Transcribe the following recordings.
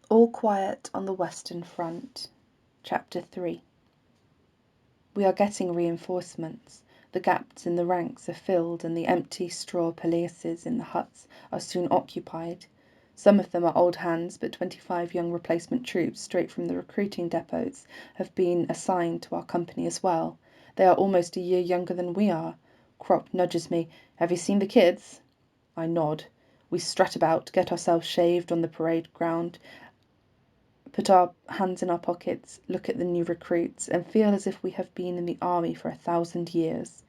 All quiet on the Western Front. Chapter 3. We are getting reinforcements. The gaps in the ranks are filled and the empty straw palaces in the huts are soon occupied. Some of them are old hands, but 25 young replacement troops straight from the recruiting depots have been assigned to our company as well. They are almost a year younger than we are. Krop nudges me. "Have you seen the kids?" I nod. We strut about, get ourselves shaved on the parade ground, put our hands in our pockets, look at the new recruits, and feel as if we have been in the army for 1,000 years.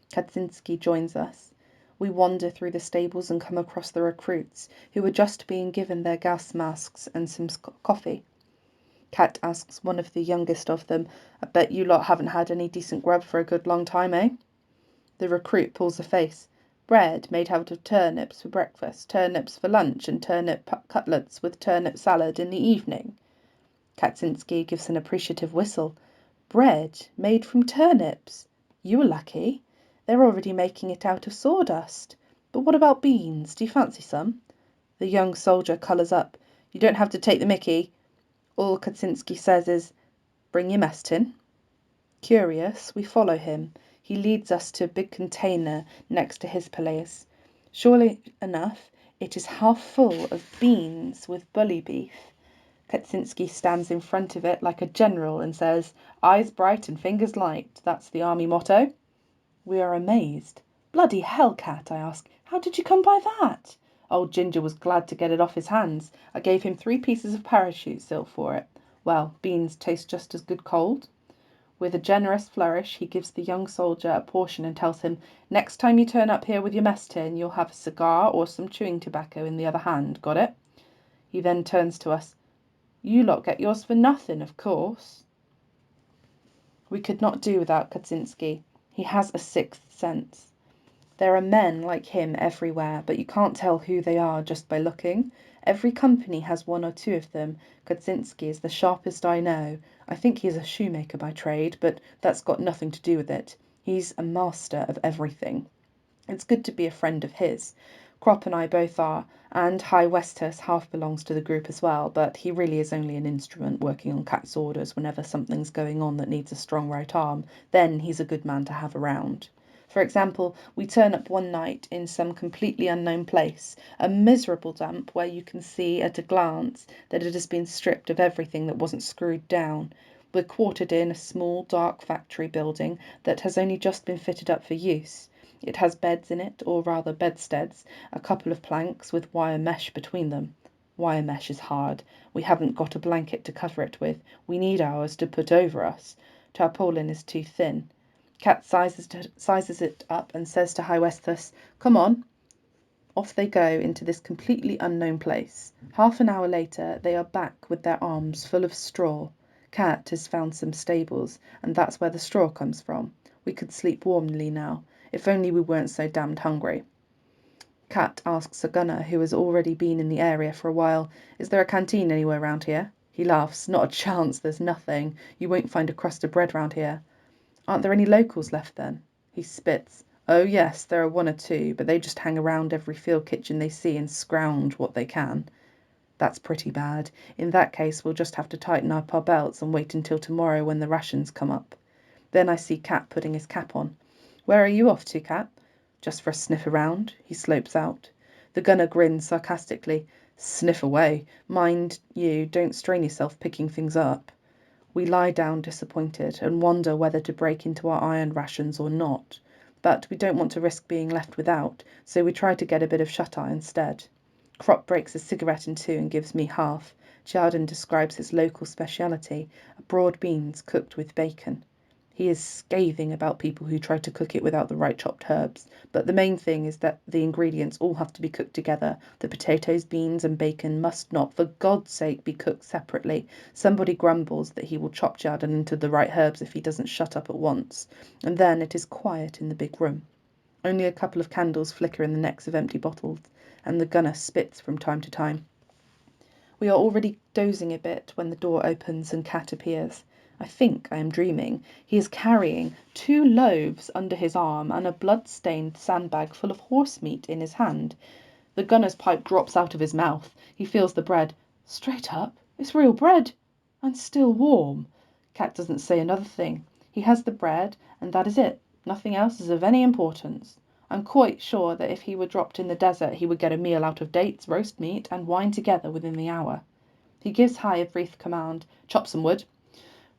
Katczinsky joins us. We wander through the stables and come across the recruits, who are just being given their gas masks and some coffee. Kat asks one of the youngest of them, "I bet you lot haven't had any decent grub for a good long time, eh?" The recruit pulls a face. "Bread made out of turnips for breakfast, turnips for lunch, and turnip cutlets with turnip salad in the evening." Katczinsky gives an appreciative whistle. "Bread made from turnips? You were lucky. They're already making it out of sawdust. But what about beans? Do you fancy some?" The young soldier colours up. "You don't have to take the mickey." All Katczinsky says is, "Bring your mess tin." Curious, we follow him. He leads us to a big container next to his palais. Surely enough, it is half full of beans with bully beef. Katczinsky stands in front of it like a general and says, "Eyes bright and fingers light. That's the army motto." We are amazed. "Bloody hell, Kat," I ask, "how did you come by that?" Old Ginger was glad to get it off his hands. I gave him 3 pieces of parachute silk for it. Well, beans taste just as good cold. With a generous flourish, he gives the young soldier a portion and tells him, "Next time you turn up here with your mess tin, you'll have a cigar or some chewing tobacco in the other hand. Got it?" He then turns to us. "You lot get yours for nothing, of course." We could not do without Katczinsky. He has a 6th sense. There are men like him everywhere, but you can't tell who they are just by looking. Every company has 1 or 2 of them. Katczinsky is the sharpest I know. I think he is a shoemaker by trade, but that's got nothing to do with it. He's a master of everything. It's good to be a friend of his. Krop and I both are, and Himmelstoss half belongs to the group as well, but he really is only an instrument working on Kat's orders whenever something's going on that needs a strong right arm. Then he's a good man to have around. For example, we turn up one night in some completely unknown place, a miserable dump where you can see at a glance that it has been stripped of everything that wasn't screwed down. We're quartered in a small, dark factory building that has only just been fitted up for use. It has beds in it, or rather bedsteads, a couple of planks with wire mesh between them. Wire mesh is hard. We haven't got a blanket to cover it with. We need ours to put over us. Tarpaulin is too thin. Kat sizes it up and says to Himmelstoss, "Come on." Off they go into this completely unknown place. Half an hour later they are back with their arms full of straw. Kat has found some stables, and that's where the straw comes from. We could sleep warmly now. If only we weren't so damned hungry. Kat asks a gunner who has already been in the area for a while, "Is there a canteen anywhere round here?" He laughs. "Not a chance, there's nothing. You won't find a crust of bread round here." "Aren't there any locals left then?" He spits. "Oh yes, there are 1 or 2, but they just hang around every field kitchen they see and scrounge what they can." That's pretty bad. In that case we'll just have to tighten up our belts and wait until tomorrow when the rations come up. Then I see Kat putting his cap on. "Where are you off to, Kat?" "Just for a sniff around." He slopes out. The gunner grins sarcastically. "Sniff away. Mind you, don't strain yourself picking things up." We lie down disappointed and wonder whether to break into our iron rations or not. But we don't want to risk being left without, so we try to get a bit of shut-eye instead. Krop breaks a cigarette in 2 and gives me half. Chardon describes his local speciality, broad beans cooked with bacon. He is scathing about people who try to cook it without the right chopped herbs, but the main thing is that the ingredients all have to be cooked together. The potatoes, beans and bacon must not, for God's sake, be cooked separately. Somebody grumbles that he will chop Chardon into the right herbs if he doesn't shut up at once, and then it is quiet in the big room. Only a couple of candles flicker in the necks of empty bottles, and the gunner spits from time to time. We are already dozing a bit when the door opens and Kat appears. I think I am dreaming. He is carrying 2 loaves under his arm and a blood-stained sandbag full of horse meat in his hand. The gunner's pipe drops out of his mouth. He feels the bread. "Straight up?" It's real bread, and still warm. Cat doesn't say another thing. He has the bread, and that is it. Nothing else is of any importance. I'm quite sure that if he were dropped in the desert he would get a meal out of dates, roast meat, and wine together within the hour. He gives Hai a brief command, "Chop some wood."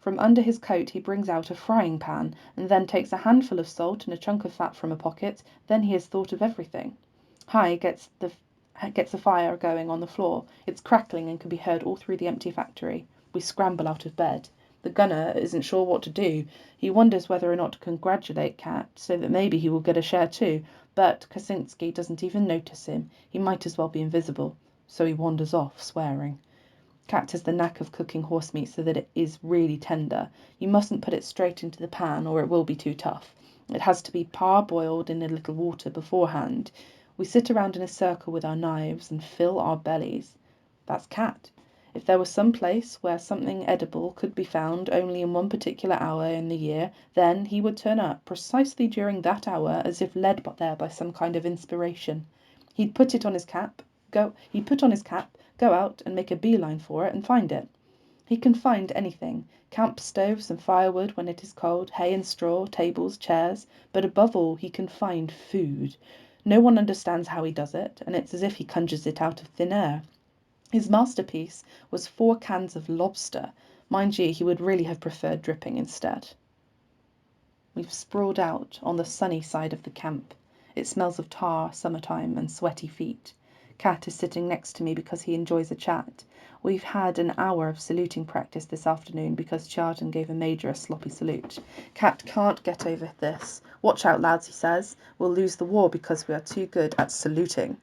From under his coat he brings out a frying pan, and then takes a handful of salt and a chunk of fat from a pocket. Then he has thought of everything. Hai gets a fire going on the floor. It's crackling and can be heard all through the empty factory. We scramble out of bed. The gunner isn't sure what to do. He wonders whether or not to congratulate Cat, so that maybe he will get a share too, but Katczinsky doesn't even notice him. He might as well be invisible. So he wanders off, swearing. Cat has the knack of cooking horse meat so that it is really tender. You mustn't put it straight into the pan or it will be too tough. It has to be parboiled in a little water beforehand. We sit around in a circle with our knives and fill our bellies. That's Cat. If there was some place where something edible could be found only in one particular hour in the year, then he would turn up precisely during that hour as if led there by some kind of inspiration. He'd put on his cap, go out and make a beeline for it and find it. He can find anything: camp stoves and firewood when it is cold, hay and straw, tables, chairs, but above all he can find food. No one understands how he does it, and it's as if he conjures it out of thin air. His masterpiece was 4 cans of lobster. Mind you, he would really have preferred dripping instead. We've sprawled out on the sunny side of the camp. It smells of tar, summertime, and sweaty feet. Cat is sitting next to me because he enjoys a chat. We've had an hour of saluting practice this afternoon because Chardon gave a major a sloppy salute. Cat can't get over this. "Watch out, lads," he says. "We'll lose the war because we are too good at saluting."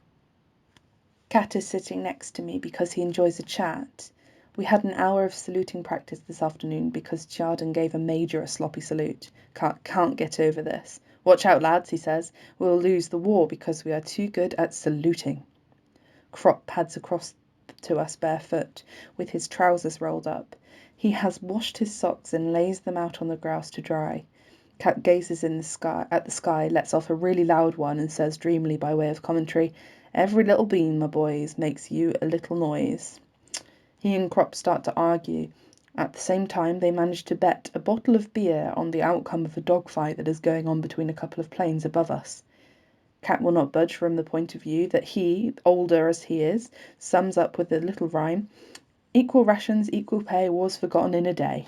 Cat is sitting next to me because he enjoys a chat. We had an hour of saluting practice this afternoon because Chardon gave a major a sloppy salute. Can't get over this. "Watch out, lads," he says. "We'll lose the war because we are too good at saluting." Crop pads across to us barefoot, with his trousers rolled up. He has washed his socks and lays them out on the grass to dry. Cat gazes at the sky, lets off a really loud one, and says dreamily by way of commentary, "Every little bean, my boys, makes you a little noise." He and Crop start to argue. At the same time, they manage to bet a bottle of beer on the outcome of a dogfight that is going on between a couple of planes above us. Cat will not budge from the point of view that he, older as he is, sums up with a little rhyme: "Equal rations, equal pay, war's forgotten in a day."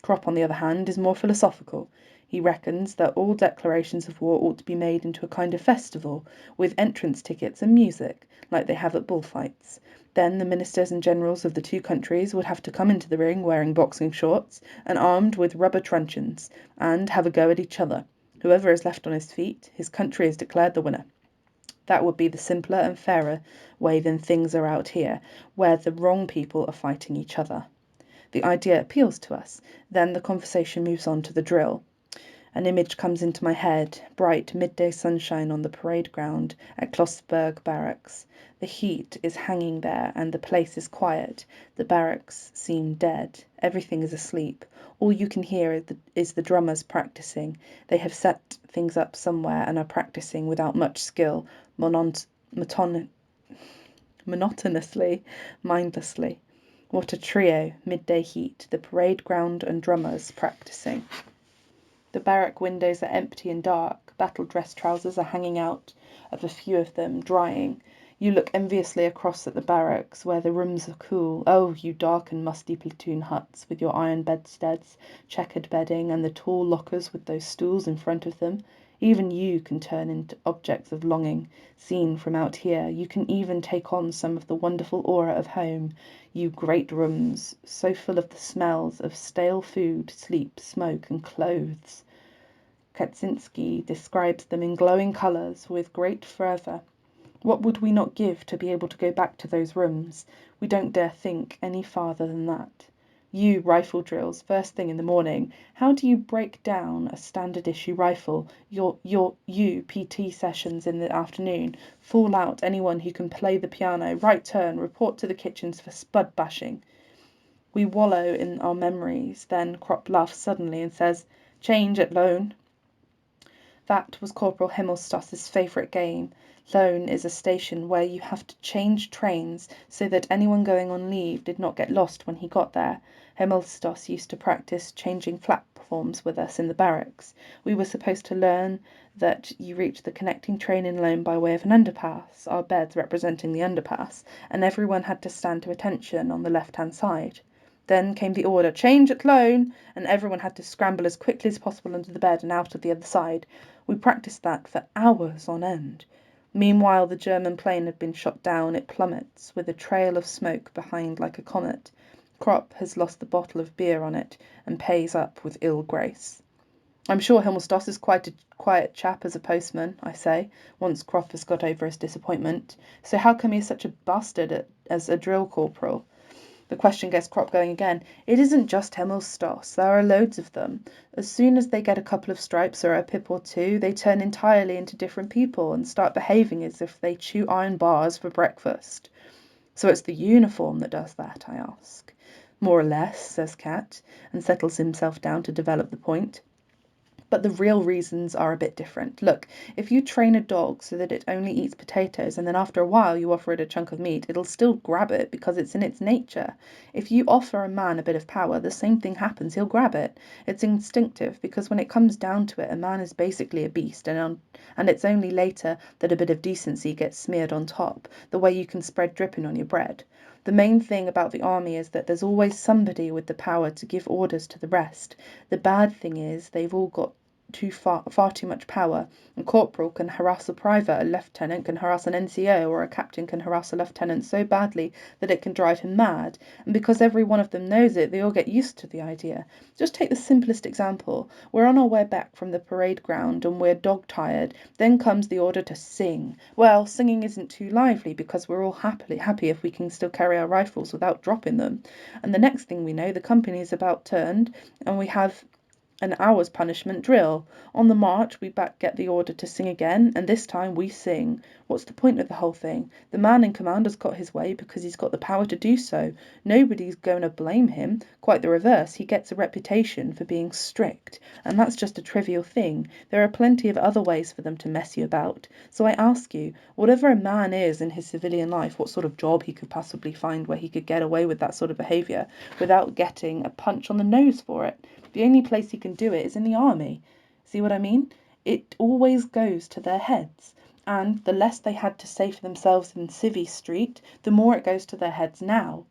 Crop, on the other hand, is more philosophical. He reckons that all declarations of war ought to be made into a kind of festival, with entrance tickets and music, like they have at bullfights. Then the ministers and generals of the 2 countries would have to come into the ring wearing boxing shorts and armed with rubber truncheons, and have a go at each other. Whoever is left on his feet, his country is declared the winner. That would be the simpler and fairer way than things are out here, where the wrong people are fighting each other. The idea appeals to us. Then the conversation moves on to the drill. An image comes into my head: bright midday sunshine on the parade ground at Klosterberg Barracks. The heat is hanging there and the place is quiet. The barracks seem dead. Everything is asleep. All you can hear is the drummers practicing. They have set things up somewhere and are practicing without much skill, monotonously, mindlessly. What a trio: midday heat, the parade ground, and drummers practicing. The barrack windows are empty and dark. Battle-dress trousers are hanging out of a few of them, drying. You look enviously across at the barracks, where the rooms are cool. Oh, you dark and musty platoon huts, with your iron bedsteads, checkered bedding, and the tall lockers with those stools in front of them. Even you can turn into objects of longing, seen from out here. You can even take on some of the wonderful aura of home. You great rooms, so full of the smells of stale food, sleep, smoke, and clothes. Katczinsky describes them in glowing colours with great fervour. What would we not give to be able to go back to those rooms? We don't dare think any farther than that. You, rifle drills, first thing in the morning. How do you break down a standard issue rifle? You, PT sessions in the afternoon. Fall out anyone who can play the piano. Right turn, report to the kitchens for spud bashing. We wallow in our memories. Then Crop laughs suddenly and says, "Change at loan." That was Corporal Himmelstoss's favourite game. Lone is a station where you have to change trains so that anyone going on leave did not get lost when he got there. Himmelstoss used to practice changing platforms with us in the barracks. We were supposed to learn that you reach the connecting train in Lone by way of an underpass, our beds representing the underpass, and everyone had to stand to attention on the left-hand side. Then came the order, change at Lone, and everyone had to scramble as quickly as possible under the bed and out of the other side. We practiced that for hours on end. Meanwhile, the German plane had been shot down. It plummets, with a trail of smoke behind like a comet. Kropp has lost the bottle of beer on it, and pays up with ill grace. I'm sure Himmelstoss is quite a quiet chap as a postman, I say, once Kropp has got over his disappointment. So how come he's such a bastard as a drill corporal? The question gets Kropp going again. It isn't just Himmelstoss. There are loads of them. As soon as they get a couple of stripes or a pip or two, they turn entirely into different people and start behaving as if they chew iron bars for breakfast. So it's the uniform that does that, I ask. More or less, says Kat, and settles himself down to develop the point. But the real reasons are a bit different. Look, if you train a dog so that it only eats potatoes and then after a while you offer it a chunk of meat, it'll still grab it because it's in its nature. If you offer a man a bit of power, the same thing happens. He'll grab it. It's instinctive because when it comes down to it, a man is basically a beast, and it's only later that a bit of decency gets smeared on top, the way you can spread dripping on your bread. The main thing about the army is that there's always somebody with the power to give orders to the rest. The bad thing is they've all got far too much power. A corporal can harass a private, a lieutenant can harass an NCO, or a captain can harass a lieutenant so badly that it can drive him mad. And because every one of them knows it, they all get used to the idea. Just take the simplest example. We're on our way back from the parade ground and we're dog-tired. Then comes the order to sing. Well, singing isn't too lively because we're all happy if we can still carry our rifles without dropping them. And the next thing we know, the company is about turned and we have an hour's punishment drill. On the march, we get the order to sing again, and this time we sing. What's the point of the whole thing? The man in command has got his way because he's got the power to do so. Nobody's going to blame him. Quite the reverse. He gets a reputation for being strict, and that's just a trivial thing. There are plenty of other ways for them to mess you about. So I ask you, whatever a man is in his civilian life, what sort of job he could possibly find where he could get away with that sort of behaviour without getting a punch on the nose for it? The only place he can do it is in the army. See what I mean? It always goes to their heads. And the less they had to say for themselves in Civvy Street, the more it goes to their heads now.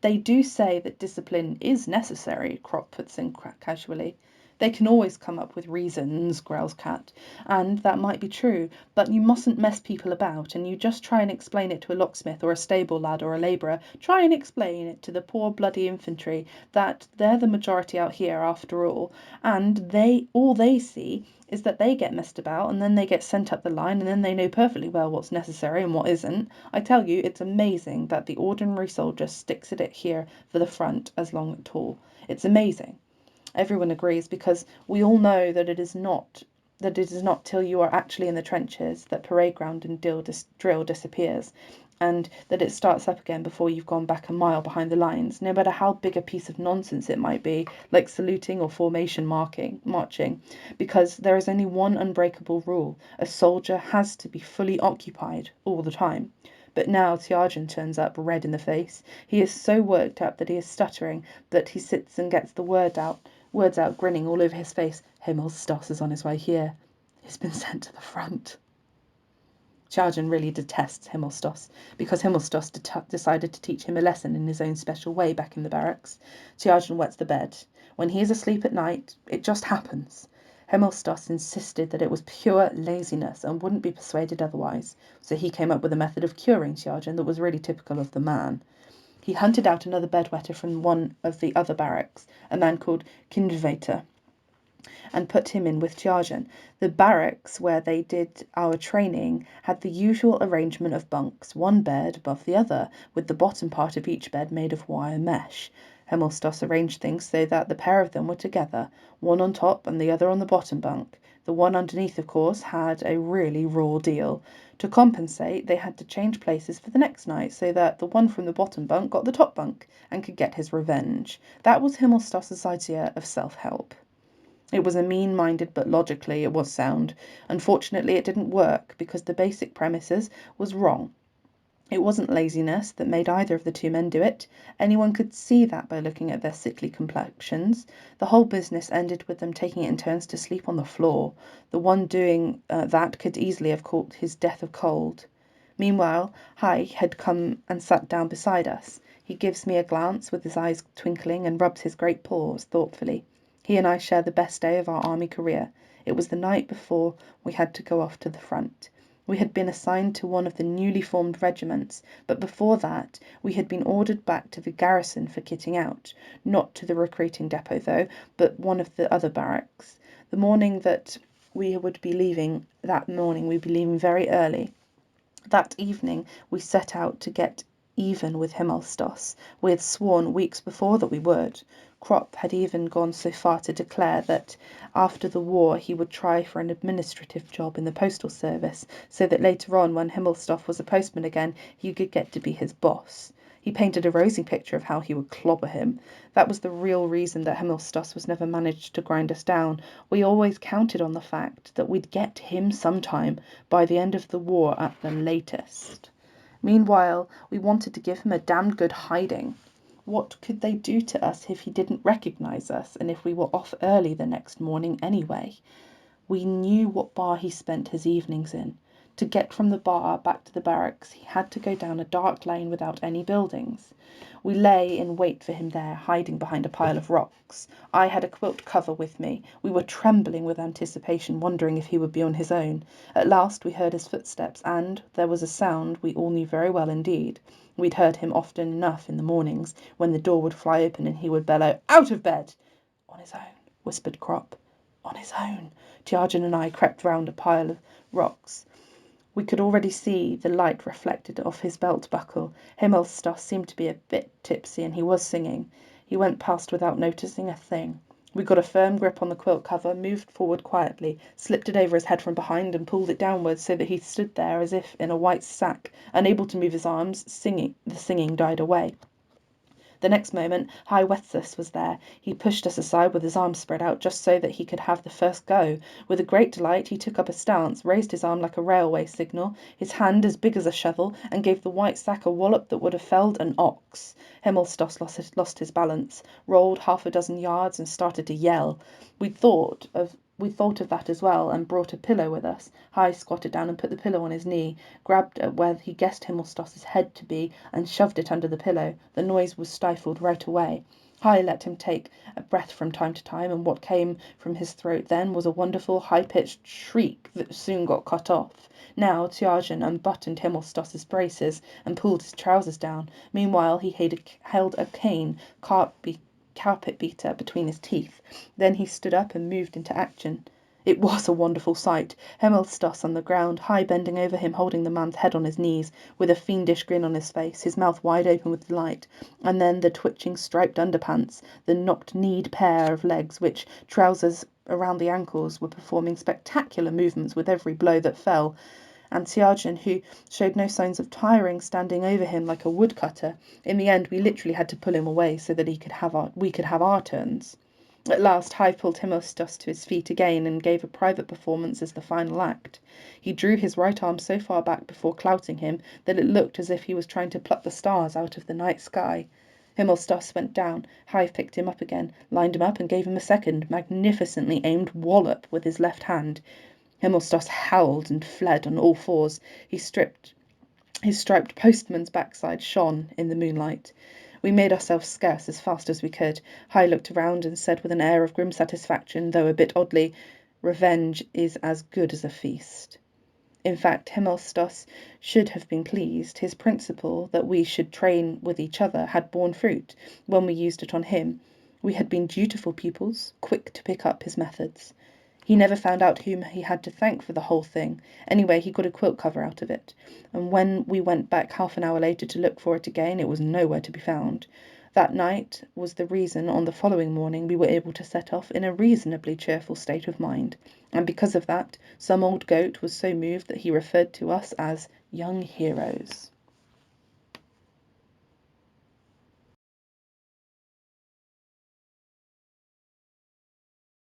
They do say that discipline is necessary, Kropp puts in casually. They can always come up with reasons, growls Kat, and that might be true, but you mustn't mess people about, and you just try and explain it to a locksmith or a stable lad or a labourer. Try and explain it to the poor bloody infantry that they're the majority out here after all, and all they see is that they get messed about and then they get sent up the line and then they know perfectly well what's necessary and what isn't. I tell you, it's amazing that the ordinary soldier sticks at it here for the front as long at all. It's amazing. Everyone agrees because we all know that it is not till you are actually in the trenches that parade ground and drill disappears, and that it starts up again before you've gone back a mile behind the lines, no matter how big a piece of nonsense it might be, like saluting or formation marching, because there is only one unbreakable rule: a soldier has to be fully occupied all the time. But now Tiagen turns up, red in the face. He is so worked up that he is stuttering, that he sits and gets the words out, grinning all over his face. Himmelstoss is on his way here. He's been sent to the front. Tiagen really detests Himmelstoss, because Himmelstoss decided to teach him a lesson in his own special way back in the barracks. Tiagen wets the bed. When he is asleep at night, it just happens. Himmelstoss insisted that it was pure laziness and wouldn't be persuaded otherwise, so he came up with a method of curing Tiagen that was really typical of the man. He hunted out another bedwetter from one of the other barracks, a man called Kindveiter, and put him in with Tiagen. The barracks where they did our training had the usual arrangement of bunks, one bed above the other, with the bottom part of each bed made of wire mesh. Himmelstoss arranged things so that the pair of them were together, one on top and the other on the bottom bunk. The one underneath, of course, had a really raw deal. To compensate, they had to change places for the next night so that the one from the bottom bunk got the top bunk and could get his revenge. That was Himmelstoss's idea of self-help. It was a mean-minded, but logically it was sound. Unfortunately, it didn't work because the basic premises was wrong. It wasn't laziness that made either of the two men do it. Anyone could see that by looking at their sickly complexions. The whole business ended with them taking it in turns to sleep on the floor. The one doing that could easily have caught his death of cold. Meanwhile, Hai had come and sat down beside us. He gives me a glance with his eyes twinkling and rubs his great paws thoughtfully. He and I share the best day of our army career. It was the night before we had to go off to the front. We had been assigned to one of the newly formed regiments, but before that we had been ordered back to the garrison for kitting out. Not to the recruiting depot, though, but one of the other barracks. That morning we'd be leaving very early. That evening we set out to get even with Himmelstoss. We had sworn weeks before that we would. Kropp had even gone so far to declare that after the war he would try for an administrative job in the postal service, so that later on, when Himmelstoss was a postman again, he could get to be his boss. He painted a rosy picture of how he would clobber him. That was the real reason that Himmelstoss was never managed to grind us down. We always counted on the fact that we'd get him sometime, by the end of the war at the latest. Meanwhile, we wanted to give him a damned good hiding. What could they do to us if he didn't recognise us, and if we were off early the next morning anyway? We knew what bar he spent his evenings in. To get from the bar back to the barracks, he had to go down a dark lane without any buildings. We lay in wait for him there, hiding behind a pile of rocks. I had a quilt cover with me. We were trembling with anticipation, wondering if he would be on his own. At last we heard his footsteps, and there was a sound we all knew very well indeed. We'd heard him often enough in the mornings, when the door would fly open and he would bellow, "Out of bed!" "On his own," whispered Kropp. "On his own." Tiagen and I crept round a pile of rocks. We could already see the light reflected off his belt buckle. Himmelstoss seemed to be a bit tipsy, and he was singing. He went past without noticing a thing. We got a firm grip on the quilt cover, moved forward quietly, slipped it over his head from behind, and pulled it downwards so that he stood there as if in a white sack, unable to move his arms. The singing died away. The next moment, High Wethus was there. He pushed us aside with his arms spread out, just so that he could have the first go. With a great delight, he took up a stance, raised his arm like a railway signal, his hand as big as a shovel, and gave the white sack a wallop that would have felled an ox. Himmelstoss lost his balance, rolled half a dozen yards, and started to yell. We thought of that as well, and brought a pillow with us. High squatted down and put the pillow on his knee, grabbed at where he guessed Himmelstoss's head to be, and shoved it under the pillow. The noise was stifled right away. High let him take a breath from time to time, and what came from his throat then was a wonderful high-pitched shriek that soon got cut off. Now Tiagen unbuttoned Himmelstoss's braces and pulled his trousers down. Meanwhile he held a cane, carpet beater, between his teeth. Then he stood up and moved into action. It was a wonderful sight. Himmelstoss on the ground, High bending over him, holding the man's head on his knees, with a fiendish grin on his face, his mouth wide open with delight, and then the twitching striped underpants, the knocked-kneed pair of legs which, trousers around the ankles, were performing spectacular movements with every blow that fell, and Tiagen, who showed no signs of tiring, standing over him like a woodcutter. In the end, we literally had to pull him away so that we could have our turns. At last, High pulled Himmelstoss to his feet again and gave a private performance as the final act. He drew his right arm so far back before clouting him that it looked as if he was trying to pluck the stars out of the night sky. Himmelstoss went down. High picked him up again, lined him up, and gave him a second, magnificently aimed wallop with his left hand. Himmelstoss howled and fled on all fours. His striped postman's backside shone in the moonlight. We made ourselves scarce as fast as we could. High looked around and said with an air of grim satisfaction, though a bit oddly, "Revenge is as good as a feast." In fact, Himmelstoss should have been pleased. His principle that we should train with each other had borne fruit when we used it on him. We had been dutiful pupils, quick to pick up his methods. He never found out whom he had to thank for the whole thing. Anyway, he got a quilt cover out of it, and when we went back half an hour later to look for it again, it was nowhere to be found. That night was the reason on the following morning we were able to set off in a reasonably cheerful state of mind, and because of that, some old goat was so moved that he referred to us as young heroes.